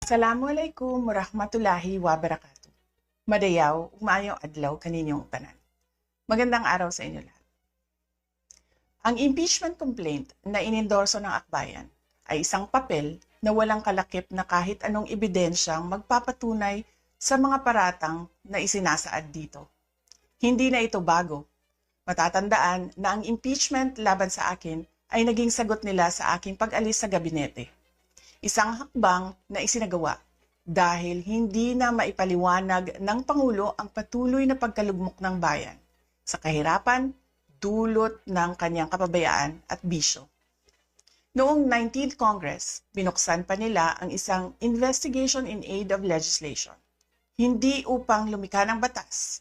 Assalamualaikum warahmatullahi wabarakatuh. Madayaw, umayaw adlaw kaninyong tanan. Magandang araw sa inyo lahat. Ang impeachment complaint na inendorso ng akbayan ay isang papel na walang kalakip na kahit anong ebidensyang magpapatunay sa mga paratang na isinasaad dito. Hindi na ito bago. Matatandaan na ang impeachment laban sa akin ay naging sagot nila sa aking pag-alis sa gabinete. Isang hakbang na isinagawa dahil hindi na maipaliwanag ng Pangulo ang patuloy na pagkalugmok ng bayan sa kahirapan dulot ng kanyang kapabayaan at bisyo. Noong 19th Congress, binuksan pa nila ang isang Investigation in Aid of Legislation. Hindi upang lumikha ng batas,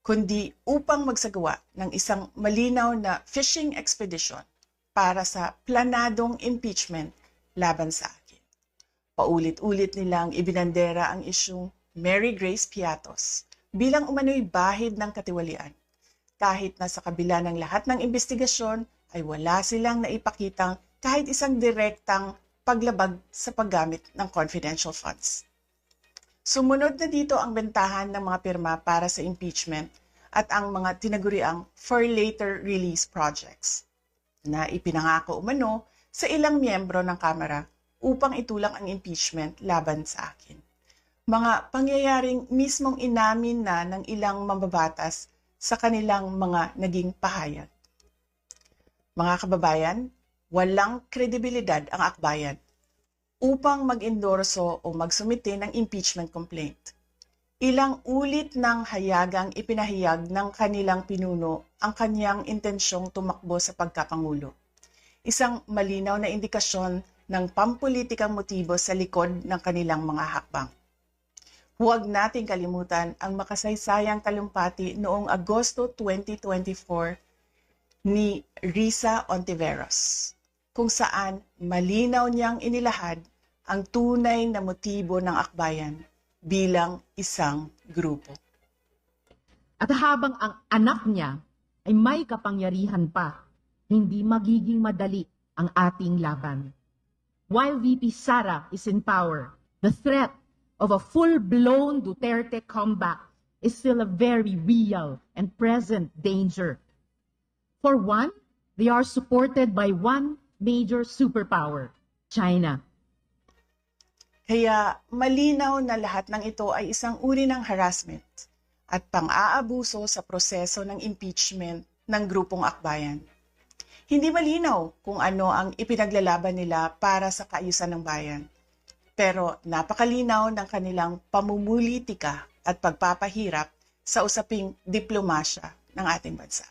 kundi upang magsagawa ng isang malinaw na fishing expedition para sa planadong impeachment laban sa akin. Paulit-ulit nilang ibinandera ang isyung Mary Grace Piatos bilang umano'y bahid ng katiwalian. Kahit na sa kabila ng lahat ng investigasyon ay wala silang naipakitang kahit isang direktang paglabag sa paggamit ng confidential funds. Sumunod na dito ang bentahan ng mga pirma para sa impeachment at ang mga tinaguriang for later release projects na ipinangako umano sa ilang miyembro ng Kamara upang itulang ang impeachment laban sa akin. Mga pangyayaring mismong inamin na ng ilang mambabatas sa kanilang mga naging pahayag. Mga kababayan, walang kredibilidad ang akbayan upang mag-endorso o magsumite ng impeachment complaint. Ilang ulit ng hayagang ipinahayag ng kanilang pinuno ang kanyang intensyong tumakbo sa pagkapangulo. Isang malinaw na indikasyon ng pampulitikang motibo sa likod ng kanilang mga hakbang. Huwag nating kalimutan ang makasaysayang talumpati noong Agosto 2024 ni Risa Ontiveros, kung saan malinaw niyang inilahad ang tunay na motibo ng akbayan bilang isang grupo. At habang ang anak niya ay may kapangyarihan pa, hindi magiging madali ang ating laban. While VP Sara is in power, the threat of a full-blown Duterte comeback is still a very real and present danger. For one, they are supported by one major superpower, China. Kaya malinaw na lahat ng ito ay isang uri ng harassment at pang-aabuso sa proseso ng impeachment ng grupong akbayan. Hindi malinaw kung ano ang ipinaglalaban nila para sa kaayusan ng bayan. Pero napakalinaw ng kanilang pamumulitika at pagpapahirap sa usaping diplomasya ng ating bansa.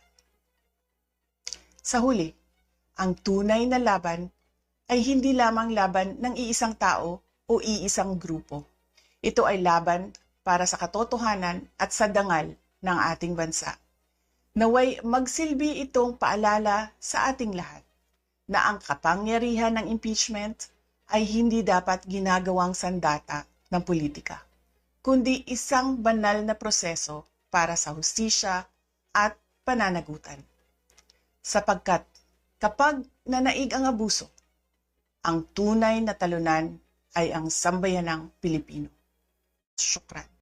Sa huli, ang tunay na laban ay hindi lamang laban ng iisang tao o iisang grupo. Ito ay laban para sa katotohanan at sa dangal ng ating bansa. Naway magsilbi itong paalala sa ating lahat na ang kapangyarihan ng impeachment ay hindi dapat ginagawang sandata ng politika, kundi isang banal na proseso para sa hustisya at pananagutan. Sapagkat kapag nanaig ang abuso, ang tunay na talunan ay ang sambayanang Pilipino. Syukran.